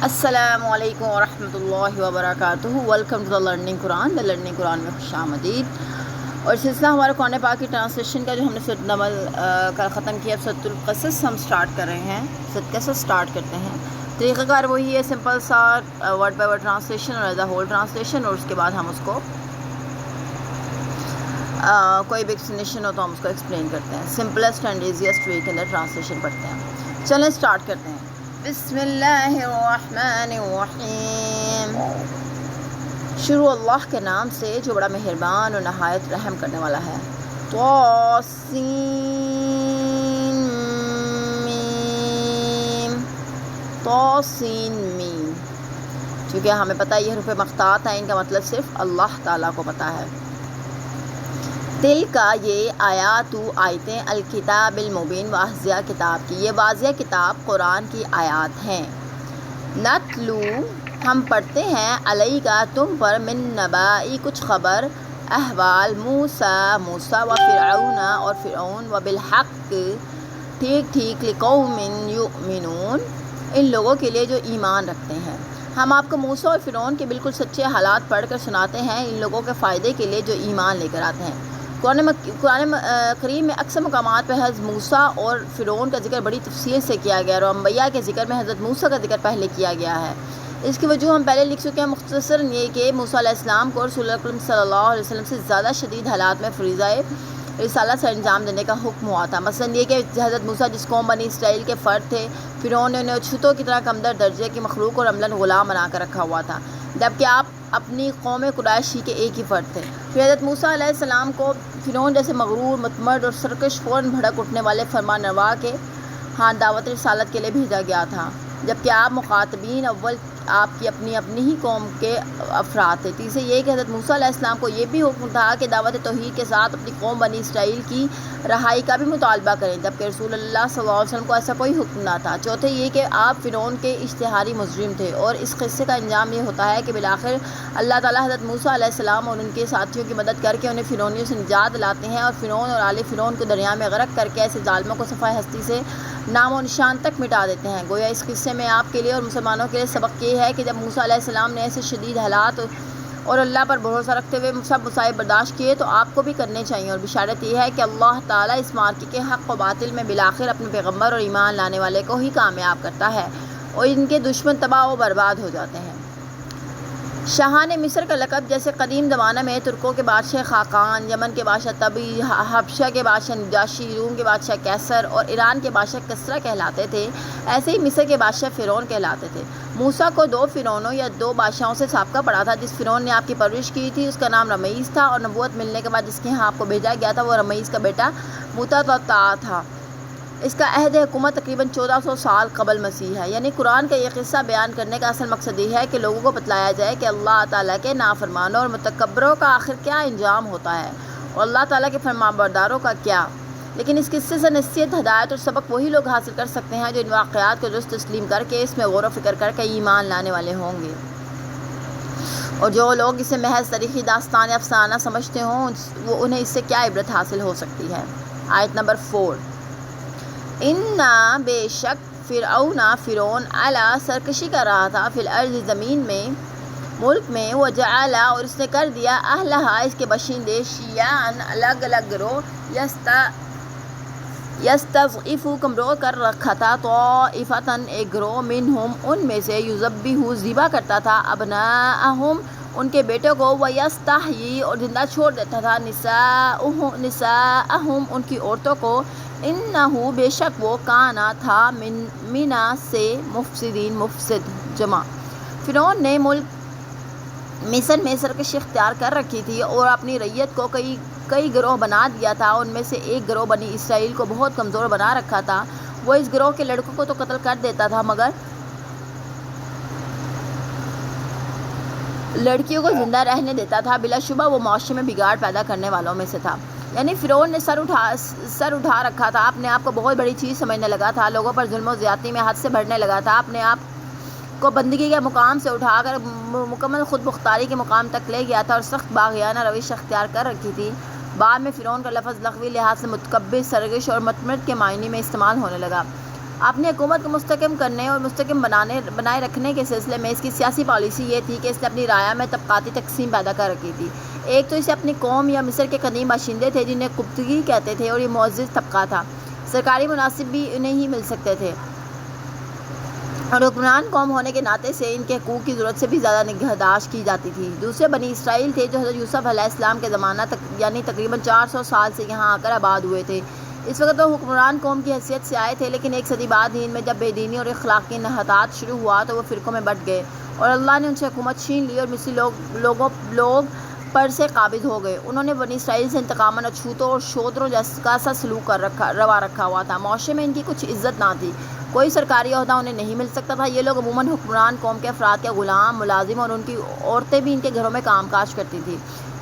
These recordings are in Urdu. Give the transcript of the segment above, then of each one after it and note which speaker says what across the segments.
Speaker 1: السلام علیکم ورحمۃ اللہ وبرکاتہ۔ Welcome to the learning Quran. The learning Quran میں خوش آمدید۔ اور سلسلہ ہمارا قرآن پاک کی ٹرانسلیشن کا جو ہم نے سورۃ النمل کا ختم کیا، سورۃ القصص ہم سٹارٹ کر رہے ہیں۔ سورۃ القصص سٹارٹ کرتے ہیں۔ طریقہ کار وہی ہے، سمپل سا ورڈ بائی ورڈ ٹرانسلیشن اور ایز اے ہول ٹرانسلیشن، اور اس کے بعد ہم اس کو کوئی بھی ایکسپلینیشن ہو تو ہم اس کو ایکسپلین کرتے ہیں۔ سمپلسٹ اینڈ ایزیسٹ وے کے اندر ٹرانسلیشن پڑھتے ہیں۔ چلیں سٹارٹ کرتے ہیں۔ بسم اللہ الرحمن الرحیم۔ شروع اللہ کے نام سے جو بڑا مہربان اور نہایت رحم کرنے والا ہے۔ طاسین میم۔ طاسین میم، چونکہ ہمیں پتہ ہے یہ حروف مقطوعات ہیں، ان کا مطلب صرف اللہ تعالیٰ کو پتہ ہے۔ دل کا یہ آیتیں الکتاب المبین، واضح کتاب کی، یہ واضح کتاب قرآن کی آیات ہیں۔ نتلو، ہم پڑھتے ہیں، علیہ کا تم پر، من نبائی کچھ خبر، احوال، موسیٰ و فرعون اور فرعون، و بالحق ٹھیک، لقوم یؤمنون، ان لوگوں کے لیے جو ایمان رکھتے ہیں۔ ہم آپ کو موسیٰ اور فرعون کے بالکل سچے حالات پڑھ کر سناتے ہیں، ان لوگوں کے فائدے کے لیے جو ایمان لے کر آتے ہیں۔ قرآن کریم میں اکثر مقامات پہ حضرت موسیٰ اور فرعون کا ذکر بڑی تفصیل سے کیا گیا ہے، اور انبیاء کے ذکر میں حضرت موسیٰ کا ذکر پہلے کیا گیا ہے۔ اس کی وجہ ہم پہلے لکھ چکے ہیں، مختصراً یہ کہ موسیٰ علیہ السلام کو رسول اللہ اکرم صلی اللہ علیہ وسلم سے زیادہ شدید حالات میں فریضہ رسالہ سے انجام دینے کا حکم ہوا تھا۔ مثلاً یہ کہ حضرت موسیٰ جس قوم بنی اسرائیل کے فرد تھے، فرعون نے انہیں چھتوں کی طرح کمتر درجے کی مخلوق اور عملاً غلام بنا کر رکھا ہوا تھا، جبکہ آپ اپنی قوم قریشی کے ایک ہی فرد تھے۔ پھر حضرت موسیٰ علیہ السلام کو فرعون جیسے مغرور، متمرد اور سرکش، فوراً بھڑک اٹھنے والے فرمان روا کے ہاں دعوت رسالت کے لیے بھیجا گیا تھا، جبکہ آپ مخاطبین اول آپ کی اپنی ہی قوم کے افراد تھے۔ تیسرے یہ کہ حضرت موسیٰ علیہ السلام کو یہ بھی حکم تھا کہ دعوت توحید کے ساتھ اپنی قوم بنی اسرائیل کی رہائی کا بھی مطالبہ کریں، جبکہ رسول اللہ صلی اللہ علیہ وسلم کو ایسا کوئی حکم نہ تھا۔ چوتھے یہ کہ آپ فرعون کے اشتہاری مجرم تھے، اور اس قصے کا انجام یہ ہوتا ہے کہ بالآخر اللہ تعالیٰ حضرت موسیٰ علیہ السلام اور ان کے ساتھیوں کی مدد کر کے انہیں فرعونیوں سے نجات دلاتے ہیں، اور فرعون اور آل فرعون کو دریا میں غرق کر کے ایسے ظالموں کو صفحہ ہستی سے نام و نشان تک مٹا دیتے ہیں۔ گویا اس قصے میں آپ کے لیے اور مسلمانوں کے لیے سبق یہ ہے کہ جب موسیٰ علیہ السلام نے ایسے شدید حالات اور اللہ پر بھروسہ رکھتے ہوئے سب مصائب برداشت کیے تو آپ کو بھی کرنے چاہیے، اور بشارت یہ ہے کہ اللہ تعالیٰ اس معرکے کے حق و باطل میں بالآخر اپنے پیغمبر اور ایمان لانے والے کو ہی کامیاب کرتا ہے، اور ان کے دشمن تباہ و برباد ہو جاتے ہیں۔ شاہان مصر کا لقب جیسے قدیم زمانہ میں ترکوں کے بادشاہ خاقان، یمن کے بادشاہ طبی، حبشہ کے بادشاہ نجاشی، روم کے بادشاہ کیسر اور ایران کے بادشاہ کسریٰ کہلاتے تھے، ایسے ہی مصر کے بادشاہ فرعون کہلاتے تھے۔ موسیٰ کو 2 فرعونوں یا 2 بادشاہوں سے سابقہ پڑا تھا۔ جس فرعون نے آپ کی پرورش کی تھی اس کا نام رمیس تھا، اور نبوت ملنے کے بعد جس کے یہاں آپ کو بھیجا گیا تھا وہ رمیس کا بیٹا متتتا تھا۔ اس کا عہد حکومت تقریباً 1400 سال قبل مسیح ہے۔ یعنی قرآن کا یہ قصہ بیان کرنے کا اصل مقصد یہ ہے کہ لوگوں کو بتلایا جائے کہ اللہ تعالیٰ کے نافرمانوں اور متکبروں کا آخر کیا انجام ہوتا ہے، اور اللہ تعالیٰ کے فرمانبرداروں کا کیا۔ لیکن اس قصے سے نصیحت، ہدایت اور سبق وہی لوگ حاصل کر سکتے ہیں جو ان واقعات کو درست تسلیم کر کے اس میں غور و فکر کر کے ایمان لانے والے ہوں گے، اور جو لوگ اسے محض تاریخی داستان یا افسانہ سمجھتے ہوں وہ انہیں اس سے کیا عبرت حاصل ہو سکتی ہے۔ آیت نمبر 4۔ اِنَّا، بے شک، فرعون علا، سرکشی کر رہا تھا، فی الارض، زمین میں، ملک میں، وجعل، اور اس نے کر دیا، اہلہا، اس کے باشندے، شیعاً، الگ الگ گروہ، یستضعف، کمزور کر رکھا تھا، طائفۃً، ایک گروہ، منہم، ان میں سے، یذبح، ذبح کرتا تھا، ابناءہم، ان کے بیٹوں کو، ویستحیی، اور زندہ چھوڑ دیتا تھا، نساءہم، ان کی عورتوں کو، انہو، بے شک وہ، کانا، تھا، منا، سے، مفسدین، مفسد، جمع۔ فرعون نے ملک مصر میں سرکشی اختیار کر رکھی تھی اور اپنی رعیت کو کئی گروہ بنا دیا تھا۔ ان میں سے ایک گروہ بنی اسرائیل کو بہت کمزور بنا رکھا تھا۔ وہ اس گروہ کے لڑکوں کو تو قتل کر دیتا تھا مگر لڑکیوں کو زندہ رہنے دیتا تھا۔ بلا شبہ وہ معاشرے میں بگاڑ پیدا کرنے والوں میں سے تھا۔ یعنی فرعون نے سر اٹھا رکھا تھا، اپنے آپ کو بہت بڑی چیز سمجھنے لگا تھا، لوگوں پر ظلم و زیادتی میں حد سے بڑھنے لگا تھا، اپنے آپ کو بندگی کے مقام سے اٹھا کر مکمل خود مختاری کے مقام تک لے گیا تھا، اور سخت باغیانہ روش اختیار کر رکھی تھی۔ بعد میں فرعون کا لفظ لغوی لحاظ سے متکبر، سرکش اور متمرد کے معنی میں استعمال ہونے لگا۔ اپنی حکومت کو مستحکم کرنے اور مستحکم بنائے رکھنے کے سلسلے میں اس کی سیاسی پالیسی یہ تھی کہ اس نے اپنی رعایا میں طبقاتی تقسیم پیدا کر رکھی تھی۔ ایک تو اسے اپنی قوم یا مصر کے قدیم باشندے تھے جنہیں قبطی کہتے تھے، اور یہ معزز طبقہ تھا، سرکاری مناصب بھی انہیں ہی مل سکتے تھے، اور حکمران قوم ہونے کے ناطے سے ان کے حقوق کی ضرورت سے بھی زیادہ نگہداشت کی جاتی تھی۔ دوسرے بنی اسرائیل تھے جو حضرت یوسف علیہ السلام کے زمانہ تک یعنی تقریباً 400 سال سے یہاں آ کر آباد ہوئے تھے۔ اس وقت وہ حکمران قوم کی حیثیت سے آئے تھے، لیکن ایک صدی بعد ہند میں جب بے دینی اور اخلاقی انحطاط شروع ہوا تو وہ فرقوں میں بٹ گئے، اور اللہ نے ان سے حکومت چھین لی اور مصری لوگ پر سے قابض ہو گئے۔ انہوں نے بنی اسرائیل سے انتقاماً اچھوتوں اور شودروں کا سا سلوک روا رکھا ہوا تھا۔ معاشرے میں ان کی کچھ عزت نہ تھی، کوئی سرکاری عہدہ انہیں نہیں مل سکتا تھا۔ یہ لوگ عموماً حکمران قوم کے افراد کے غلام، ملازم، اور ان کی عورتیں بھی ان کے گھروں میں کام کاج کرتی تھیں۔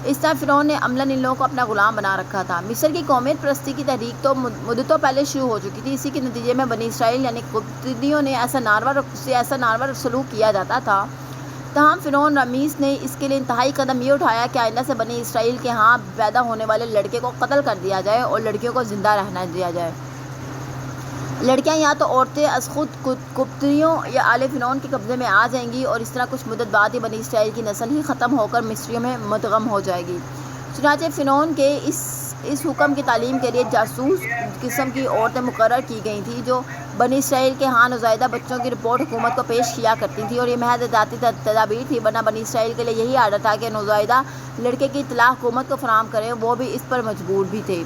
Speaker 1: اس طرح فرعون نے عملاً ان لوگوں کو اپنا غلام بنا رکھا تھا۔ مصر کی قومیت پرستی کی تحریک تو مدتوں پہلے شروع ہو چکی تھی۔ اسی کے نتیجے میں بنی اسرائیل یعنی قبطیوں نے ایسا ناروا سلوک کیا جاتا تھا۔ تاہم فرعون رمیس نے اس کے لیے انتہائی قدم یہ اٹھایا کہ آئندہ سے بنی اسرائیل کے ہاں پیدا ہونے والے لڑکے کو قتل کر دیا جائے اور لڑکیوں کو زندہ رہنا دیا جائے۔ لڑکیاں یا تو عورتیں از خود قبطیوں یا آل فرعون کے قبضے میں آ جائیں گی، اور اس طرح کچھ مدت بعد ہی بنی اسرائیل کی نسل ہی ختم ہو کر مصریوں میں مدغم ہو جائے گی۔ چنانچہ فرعون کے اس حکم کی تعلیم کے لیے جاسوس قسم کی عورتیں مقرر کی گئی تھیں جو بنی اسرائیل کے ہاں نوزائیدہ بچوں کی رپورٹ حکومت کو پیش کیا کرتی تھیں، اور یہ محض ذاتی تدابیر تھی، ورنہ بنی اسرائیل کے لیے یہی آرڈر تھا کہ نوزائیدہ لڑکے کی اطلاع حکومت کو فراہم کریں، وہ بھی اس پر مجبور بھی تھے۔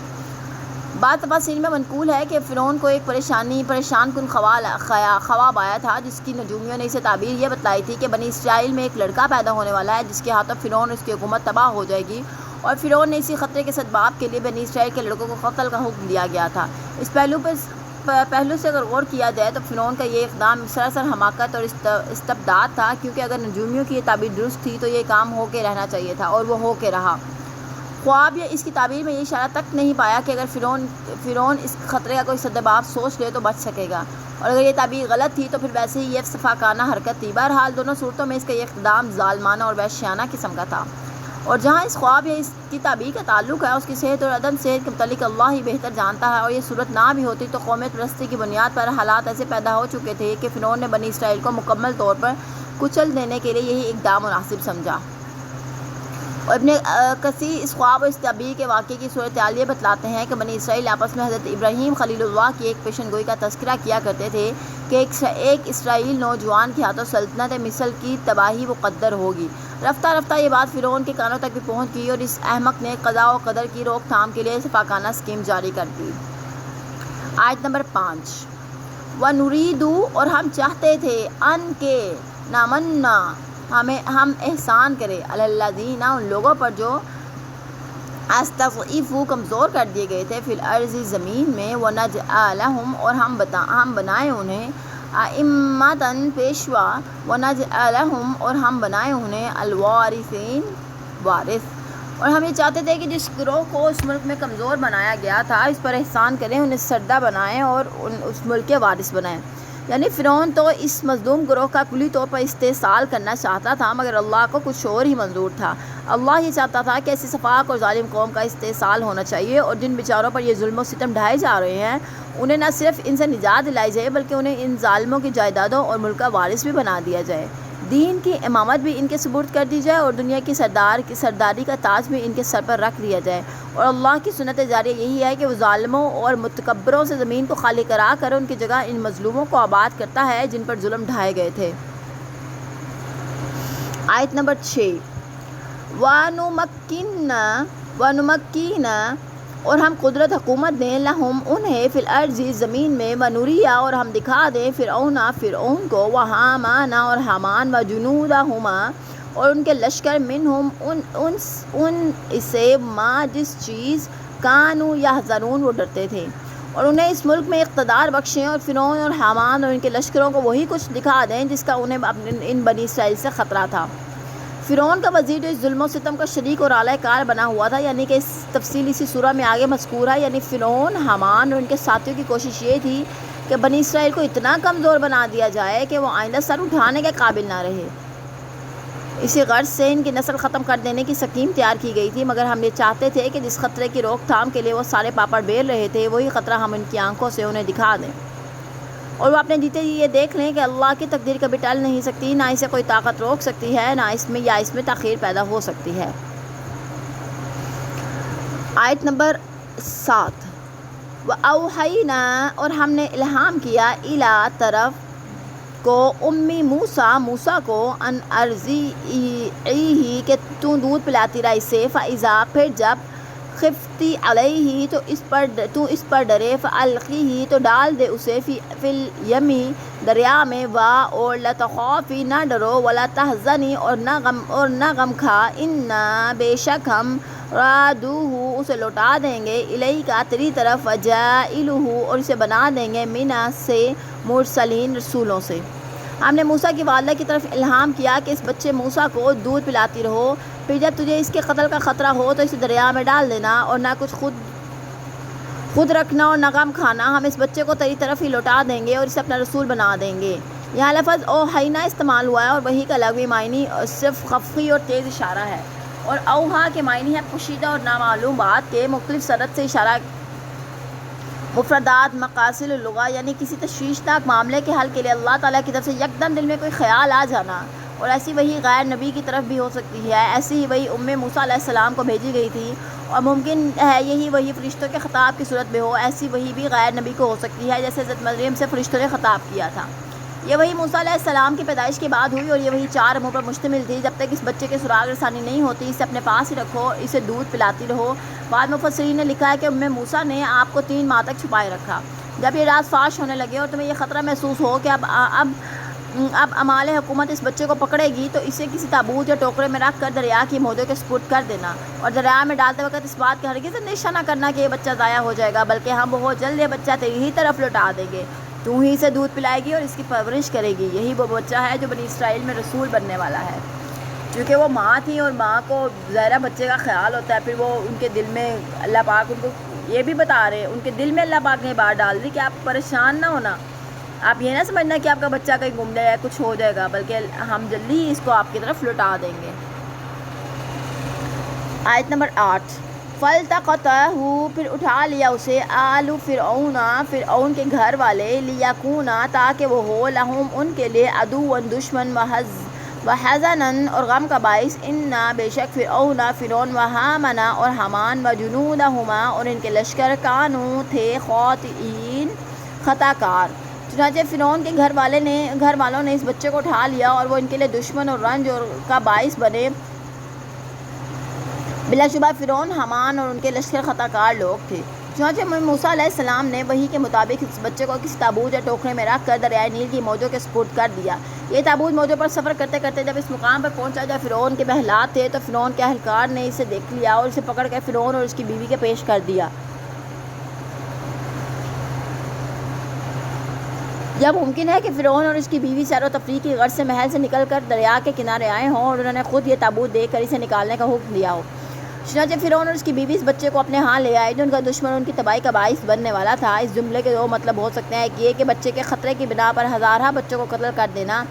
Speaker 1: بعض تفاصیل میں منقول ہے کہ فرعون کو ایک پریشان کن خواب آیا تھا، جس کی نجومیوں نے اسے تعبیر یہ بتلائی تھی کہ بنی اسرائیل میں ایک لڑکا پیدا ہونے والا ہے جس کے ہاتھوں فرعون اور اس کی حکومت تباہ ہو جائے گی، اور فرعون نے اسی خطرے کے سبب کے لیے بنی اسرائیل کے لڑکوں کو قتل کا حکم دیا گیا تھا۔ اس پہلو سے اگر غور کیا جائے تو فرعون کا یہ اقدام سراسر حماقت اور استبداد تھا، کیونکہ اگر نجومیوں کی یہ تعبیر درست تھی تو یہ کام ہو کے رہنا چاہیے تھا، اور وہ ہو کے رہا۔ خواب یا اس کی تعبیر میں یہ اشارہ تک نہیں پایا کہ اگر فرعون اس خطرے کا کوئی سبب سوچ لے تو بچ سکے گا، اور اگر یہ تعبیر غلط تھی تو پھر ویسے ہی یہ صفاقانہ حرکت تھی۔ بہرحال دونوں صورتوں میں اس کا یہ اقدام ظالمانہ اور وحشیانہ قسم کا تھا، اور جہاں اس خواب یا اس کی تعبیر کا تعلق ہے اس کی صحت اور عدم صحت کے متعلق اللہ ہی بہتر جانتا ہے، اور یہ صورت نہ بھی ہوتی تو قومیت پرستی کی بنیاد پر حالات ایسے پیدا ہو چکے تھے کہ فرعون نے بنی اسرائیل کو مکمل طور پر کچل دینے کے لیے یہی اقدام مناسب سمجھا۔ اور ابن کثیر اس خواب اور اس تعبیر کے واقعے کی صورتحال یہ بتلاتے ہیں کہ بنی اسرائیل آپس میں حضرت ابراہیم خلیل اللہ کی ایک پیشن گوئی کا تذکرہ کیا کرتے تھے کہ ایک اسرائیل نوجوان کے ہاتھوں سلطنت مصر کی تباہی مقدر ہوگی۔ رفتہ رفتہ یہ بات فرعون کے کانوں تک بھی پہنچ گئی، اور اس احمق نے قضاء و قدر کی روک تھام کے لیے صفاقانہ اسکیم جاری کر دی۔ آیت نمبر 5 وَنُرِيدُ اور ہم چاہتے تھے ان کے نامنا ہم احسان کرے علی الذین ان لوگوں پر جو استضعفوا کمزور کر دیے گئے تھے فی الارض زمین میں، ونجعلہم اور ہم بنائے انہیں ائمۃ پیشوا، ونجعلہم اور ہم بنائے انہیں الوارثین وارث، اور ہم یہ چاہتے تھے کہ جس گروہ کو اس ملک میں کمزور بنایا گیا تھا اس پر احسان کریں، انہیں سردہ بنائیں اور اس ملک کے وارث بنائیں۔ یعنی فرعون تو اس مظلوم گروہ کا کلی طور پر استحصال کرنا چاہتا تھا، مگر اللہ کو کچھ اور ہی منظور تھا۔ اللہ یہ چاہتا تھا کہ ایسی سفاق اور ظالم قوم کا استحصال ہونا چاہیے، اور جن بیچاروں پر یہ ظلم و ستم ڈھائے جا رہے ہیں انہیں نہ صرف ان سے نجات دلائی جائے بلکہ انہیں ان ظالموں کی جائیدادوں اور ملک کا وارث بھی بنا دیا جائے، دین کی امامت بھی ان کے سپرد کر دی جائے، اور دنیا کی سرداری کا تاج بھی ان کے سر پر رکھ دیا جائے۔ اور اللہ کی سنت جاریہ یہی ہے کہ وہ ظالموں اور متکبروں سے زمین کو خالی کرا کر ان کی جگہ ان مظلوموں کو آباد کرتا ہے جن پر ظلم ڈھائے گئے تھے۔ آیت نمبر 6 وَنُمَكِّنَ اور ہم قدرت حکومت دیں لہم انہیں فی الارض زمین میں، ونُرِیَ اور ہم دکھا دیں فرعون کو، وحامان اور حامان، وجنودہما اور ان کے لشکر، منہم ان سے ما جس چیز کانوا یحذرون وہ ڈرتے تھے، اور انہیں اس ملک میں اقتدار بخشیں، اور فرعون اور حامان اور ان کے لشکروں کو وہی کچھ دکھا دیں جس کا انہیں ان بنی اسرائیل سے خطرہ تھا۔ فرعون کا وزیر جو اس ظلم و ستم کا شریک اور اعلی کار بنا ہوا تھا، یعنی کہ اس تفصیل اسی سورہ میں آگے مذکور ہے، یعنی فرعون، حامان اور ان کے ساتھیوں کی کوشش یہ تھی کہ بنی اسرائیل کو اتنا کمزور بنا دیا جائے کہ وہ آئندہ سر اٹھانے کے قابل نہ رہے۔ اسی غرض سے ان کی نسل ختم کر دینے کی سکیم تیار کی گئی تھی، مگر ہم یہ چاہتے تھے کہ جس خطرے کی روک تھام کے لیے وہ سارے پاپڑ بیل رہے تھے وہی خطرہ ہم ان کی آنکھوں سے انہیں دکھا دیں۔ اور وہ اپنے جیتے جی یہ دیکھ لیں کہ اللہ کی تقدیر کبھی ٹل نہیں سکتی، نہ اسے کوئی طاقت روک سکتی ہے، نہ اس میں تاخیر پیدا ہو سکتی ہے۔ آیت نمبر 7 وَأَوْحَيْنَا، اور ہم نے الہام کیا، اِلیٰ طرف کو، امی موسیٰ کو، ان ارضعیہ کہ تو دودھ پلاتی رہا اسے، فَإِذَا پھر جب خفتی علیہ تو اس پر ڈرے، فَأَلْقِیہ تو ڈال دے اسے، فی الیمی دریا میں، اور لا تخافی نہ ڈرو، ولا تحزنی اور نہ غم کھا، انا بے شک ہم، رادوہ اسے لوٹا دیں گے، الیک تیری طرف، وجائلہ اور اسے بنا دیں گے، منا سے مرسلین رسولوں سے۔ ہم نے موسیٰ کی والدہ کی طرف الہام کیا کہ اس بچے موسیٰ کو دودھ پلاتی رہو، پھر جب تجھے اس کے قتل کا خطرہ ہو تو اسے دریا میں ڈال دینا، اور نہ کچھ خود رکھنا اور نہ غم کھانا، ہم اس بچے کو تیری طرف ہی لوٹا دیں گے اور اسے اپنا رسول بنا دیں گے۔ یہاں لفظ اوحینا استعمال ہوا ہے، اور وحی کا لغوی معنی صرف خفی اور تیز اشارہ ہے، اور اوہا کے معنی ہے پوشیدہ اور نامعلوم بات کے مختلف سرد سے اشارہ، مفردات، مقاصد اللغہ، یعنی کسی تشویشناک معاملے کے حل کے لیے اللہ تعالیٰ کی طرف سے یکدم دل میں کوئی خیال آ جانا، اور ایسی وحی غیر نبی کی طرف بھی ہو سکتی ہے، ایسی ہی وحی موسیٰ علیہ السلام کو بھیجی گئی تھی، اور ممکن ہے یہی وحی فرشتوں کے خطاب کی صورت میں ہو، ایسی وحی بھی غیر نبی کو ہو سکتی ہے، جیسے حضرت مریم سے فرشتوں نے خطاب کیا تھا۔ یہ وحی موسیٰ علیہ السلام کی پیدائش کے بعد ہوئی، اور یہ وحی 4 امور پر مشتمل تھی۔ جب تک اس بچے کے سراغ رسانی نہیں ہوتی، اسے اپنے پاس ہی رکھو، اسے دودھ پلاتی رہو۔ بعد مفسرین نے لکھا ہے کہ موسیٰ نے آپ کو 3 ماہ تک چھپائے رکھا۔ جب یہ راز فاش ہونے لگے اور تمہیں یہ خطرہ محسوس ہو کہ اب عمال حکومت اس بچے کو پکڑے گی، تو اسے کسی تابوت یا ٹوکرے میں رکھ کر دریا کی موجوں کے سپرد کر دینا، اور دریا میں ڈالتے وقت اس بات کا ہرگز اندیشہ نہ کرنا کہ یہ بچہ ضائع ہو جائے گا، بلکہ ہم بہت جلد یہ بچہ تیری ہی طرف لوٹا دیں گے، تو ہی اسے دودھ پلائے گی اور اس کی پرورش کرے گی۔ یہی وہ بچہ ہے جو بنی اسرائیل میں رسول بننے والا ہے۔ چونکہ وہ ماں تھی، اور ماں کو ظاہرہ بچے کا خیال ہوتا ہے، پھر وہ ان کے دل میں اللہ پاک ان کو یہ بھی بتا رہے، ان کے دل میں اللہ پاک نے بات ڈال دی کہ آپ پریشان نہ ہونا، آپ یہ نہ سمجھنا کہ آپ کا بچہ کہیں گم جائے، کچھ ہو جائے گا، بلکہ ہم جلدی ہی اس کو آپ کی طرف لوٹا دیں گے۔ آیت نمبر 8 فَالْتَقَطَهُ پھر اٹھا لیا اسے، آلُ فرعون کے گھر والے، لِيَكُونَ تاکہ وہ ہو، لَهُمْ ان کے لیے، عَدُوًّا دشمن، وَحَزَنًا اور غم کا باعث، اِنَّا بے شک فرعون وَهَامَنَ اور حامان، وَجُنُودَهُمَا اور ان کے لشکر، کانوا تھے، خاطئین خطا کار۔ چنانچہ فرعون کے گھر والوں نے اس بچے کو اٹھا لیا، اور وہ ان کے لیے دشمن اور رنج اور کا باعث بنے۔ بلا شبہ فرعون، حامان اور ان کے لشکر خطا کار لوگ تھے۔ چنانچہ موسیٰ علیہ السلام نے وحی کے مطابق اس بچے کو کسی تابوت یا ٹوکرے میں رکھ کر دریائے نیل کی موجوں کے سپرد کر دیا۔ یہ تابوت موجوں پر سفر کرتے کرتے جب اس مقام پر پہنچا جہاں فرعون کے محلات تھے، تو فرعون کے اہلکار نے اسے دیکھ لیا اور اسے پکڑ کر فرعون اور اس کی بیوی کے پیش کر دیا۔ یا ممکن ہے کہ فرعون اور اس کی بیوی سیر و تفریح کی غرض سے محل سے نکل کر دریا کے کنارے آئے ہوں، اور انہوں نے خود یہ تابوت دیکھ کر اسے نکالنے کا حکم دیا ہو۔ چنانچہ فرعون اور اس کی بیوی اس بچے کو اپنے ہاں لے آئے، جو ان کا دشمن ان کی تباہی کا باعث بننے والا تھا۔ اس جملے کے 2 مطلب ہو سکتے ہیں، ایک یہ کہ بچے کے خطرے کی بنا پر ہزارہ بچوں کو قتل کر دینا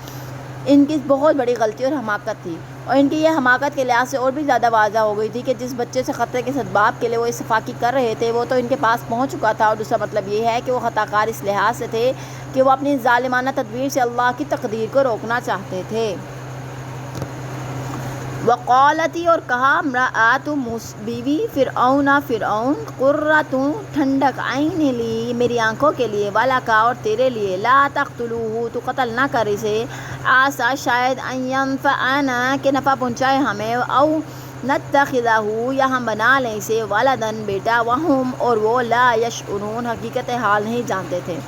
Speaker 1: ان کی بہت بڑی غلطی اور حماقت تھی، اور ان کی یہ حماقت کے لحاظ سے اور بھی زیادہ واضح ہو گئی تھی کہ جس بچے سے خطرے کے سبب کے لیے وہ استفاقی کر رہے تھے، وہ تو ان کے پاس پہنچ چکا تھا، اور دوسرا مطلب یہ ہے کہ وہ خطا کار اس لحاظ سے تھے کہ وہ اپنی ظالمانہ تدبیر سے اللہ کی تقدیر کو روکنا چاہتے تھے۔ وقالتی اور کہا، امرأۃ بیوی فرعون قرۃ ٹھنڈک، عین لی میری آنکھوں کے لیے، ولک اور تیرے لیے، لا تقتلوہ تو قتل نہ کر اسے، عسیٰ شاید، ان ینفعنا کہ نفع پہنچائے ہمیں، او نتخذہ یا ہم بنا لیں اسے، ولدن بیٹا، وہم اور وہ، لا یشعرون حقیقت حال نہیں جانتے تھے۔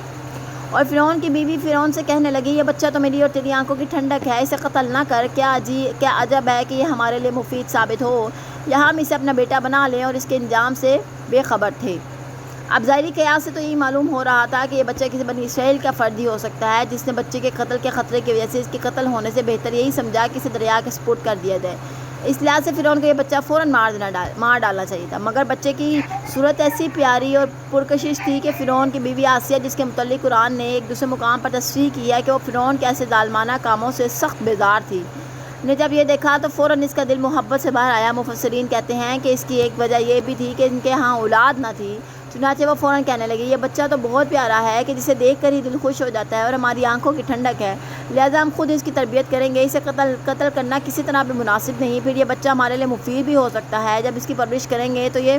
Speaker 1: اور فرعون کی بیوی فرعون سے کہنے لگی، یہ بچہ تو میری اور تیری آنکھوں کی ٹھنڈک ہے، اسے قتل نہ کر، کیا عجب ہے کہ یہ ہمارے لیے مفید ثابت ہو، یا ہم اسے اپنا بیٹا بنا لیں، اور اس کے انجام سے بے خبر تھے۔ اب ظاہری قیاس سے تو یہی معلوم ہو رہا تھا کہ یہ بچہ کسی بنی اسرائیل کا فرد ہی ہو سکتا ہے، جس نے بچے کے قتل کے خطرے کی وجہ سے اس کے قتل ہونے سے بہتر یہی سمجھا کہ اسے دریا کے سپرد کر دیا جائے۔ اس لحاظ سے فرعون کو یہ بچہ فوراً مار ڈالنا چاہیے تھا، مگر بچے کی صورت ایسی پیاری اور پرکشش تھی کہ فرعون کی بیوی آسیہ، جس کے متعلق قرآن نے ایک دوسرے مقام پر تصریح کی ہے کہ وہ فرعون کے ایسے ظالمانہ کاموں سے سخت بیزار تھی، نے جب یہ دیکھا تو فوراً اس کا دل محبت سے باہر آیا۔ مفسرین کہتے ہیں کہ اس کی ایک وجہ یہ بھی تھی کہ ان کے ہاں اولاد نہ تھی، چنانچہ وہ فوراً کہنے لگی یہ بچہ تو بہت پیارا ہے کہ جسے دیکھ کر ہی دل خوش ہو جاتا ہے اور ہماری آنکھوں کی ٹھنڈک ہے، لہٰذا ہم خود اس کی تربیت کریں گے، اسے قتل کرنا کسی طرح بھی مناسب نہیں، پھر یہ بچہ ہمارے لیے مفید بھی ہو سکتا ہے، جب اس کی پرورش کریں گے تو یہ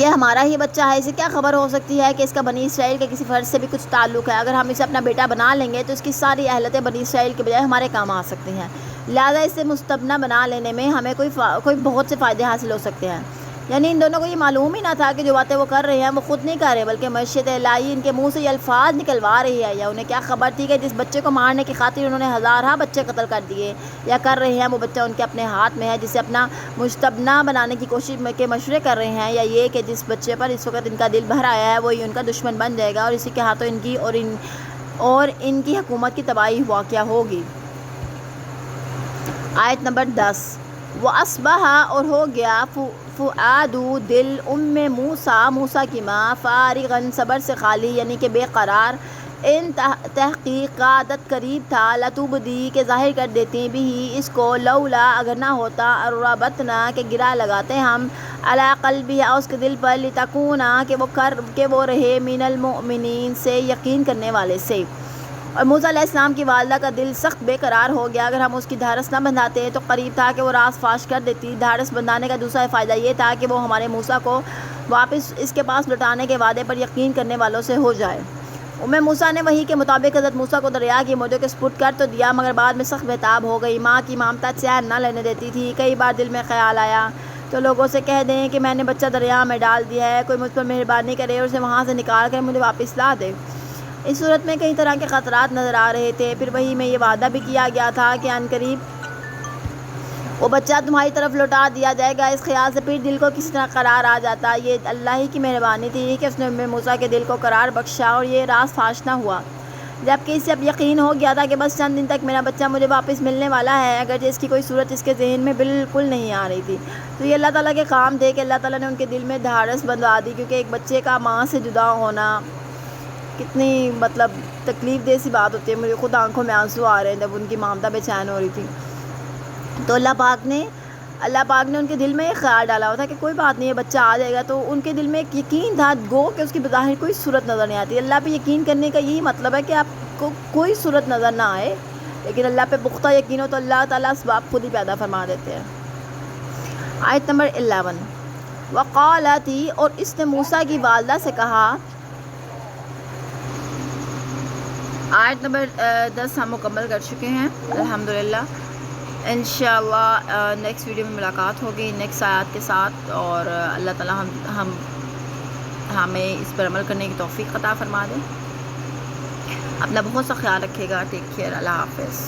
Speaker 1: ہمارا ہی بچہ ہے، اسے کیا خبر ہو سکتی ہے کہ اس کا بنی اسرائیل کے کسی فرد سے بھی کچھ تعلق ہے، اگر ہم اسے اپنا بیٹا بنا لیں گے تو اس کی ساری اہلیتیں بنی اسرائیل کے بجائے ہمارے کام آ سکتی ہیں، لہٰذا اسے مستبنا بنا لینے میں ہمیں کوئی بہت سے فائدے حاصل ہو سکتے ہیں۔ یعنی ان دونوں کو یہ معلوم ہی نہ تھا کہ جو باتیں وہ کر رہے ہیں وہ خود نہیں کر رہے بلکہ مشیت الہی ان کے منہ سے یہ الفاظ نکلوا رہی ہے، یا انہیں کیا خبر تھی کہ جس بچے کو مارنے کی خاطر انہوں نے ہزارہ بچے قتل کر دیے یا کر رہے ہیں وہ بچہ ان کے اپنے ہاتھ میں ہے جسے اپنا مستبنا بنانے کی کوشش کے مشورے کر رہے ہیں، یا یہ کہ جس بچے پر اس وقت ان کا دل بھر آیا ہے وہی ان کا دشمن بن جائے گا اور اسی کے ہاتھوں ان کی اور ان کی حکومت کی تباہی واقع ہوگی۔ آیت نمبر 10 وَأَصْبَحَ اور ہو گیا فؤادُ دل موسیٰ کی ماں فارغاً صبر سے خالی یعنی کہ بے قرار، ان تحقیق قادت قریب تھا لتبدی کہ ظاہر کر دیتی بھی اس کو لولا اگر نہ ہوتا ربطنا کہ گرا لگاتے ہم علی قلبہ اس کے دل پر لتکونا کہ وہ رہے من المؤمنین سے یقین کرنے والے سے۔ اور موسیٰ علیہ السلام کی والدہ کا دل سخت بے قرار ہو گیا، اگر ہم اس کی دھارس نہ بندھاتے تو قریب تھا کہ وہ راز فاش کر دیتی۔ دھارس بندھانے کا دوسرا فائدہ یہ تھا کہ وہ ہمارے موسیٰ کو واپس اس کے پاس لوٹانے کے وعدے پر یقین کرنے والوں سے ہو جائے۔ موسیٰ نے وحی کے مطابق حضرت موسیٰ کو دریا کی موجوں کے سپرد کر تو دیا، مگر بعد میں سخت بہتاب ہو گئی، ماں کی ممتا چین نہ لینے دیتی تھی۔ کئی بار دل میں خیال آیا تو لوگوں سے کہہ دیں کہ میں نے بچہ دریا میں ڈال دیا ہے، کوئی مجھ پر مہربانی کرے اور اسے وہاں سے نکال کر مجھے واپس لا دے۔ اس صورت میں کئی طرح کے خطرات نظر آ رہے تھے، پھر وحی میں یہ وعدہ بھی کیا گیا تھا کہ عنقریب وہ بچہ تمہاری طرف لوٹا دیا جائے گا۔ اس خیال سے پھر دل کو کسی طرح قرار آ جاتا، یہ اللہ ہی کی مہربانی تھی کہ اس نے موسیٰ کے دل کو قرار بخشا اور یہ راز فاش نہ ہوا، جبکہ اسے اب یقین ہو گیا تھا کہ بس چند دن تک میرا بچہ مجھے واپس ملنے والا ہے، اگرچہ اس کی کوئی صورت اس کے ذہن میں بالکل نہیں آ رہی تھی۔ تو یہ اللہ تعالیٰ کے کام تھے کہ اللہ تعالیٰ نے ان کے دل میں دھارس بندھوا دی، کیونکہ ایک بچے کا ماں سے جدا ہونا کتنی تکلیف دہ سی بات ہوتی ہے۔ مجھے خود آنکھوں میں آنسو آ رہے ہیں جب ان کی مامتا بے چین ہو رہی تھی۔ تو اللہ پاک نے ان کے دل میں ایک خیال ڈالا ہوا تھا کہ کوئی بات نہیں ہے بچہ آ جائے گا، تو ان کے دل میں ایک یقین تھا گو کہ اس کی بظاہر کوئی صورت نظر نہیں آتی۔ اللہ پہ یقین کرنے کا یہی مطلب ہے کہ آپ کو کوئی صورت نظر نہ آئے، لیکن اللہ پہ پختہ یقین ہو تو اللہ تعالیٰ اسباب خود ہی پیدا فرما دیتے ہیں۔ آیت نمبر 11 وقالت اور اس نے موسیٰ کی والدہ سے کہا۔ آیت نمبر 10 ہم مکمل کر چکے ہیں الحمدللہ۔ انشاءاللہ نیکسٹ ویڈیو میں ملاقات ہوگی نیکسٹ آیات کے ساتھ، اور اللہ تعالیٰ ہمیں اس پر عمل کرنے کی توفیق عطا فرما دیں۔ اپنا بہت سا خیال رکھیے گا، ٹیک کیئر، اللہ حافظ۔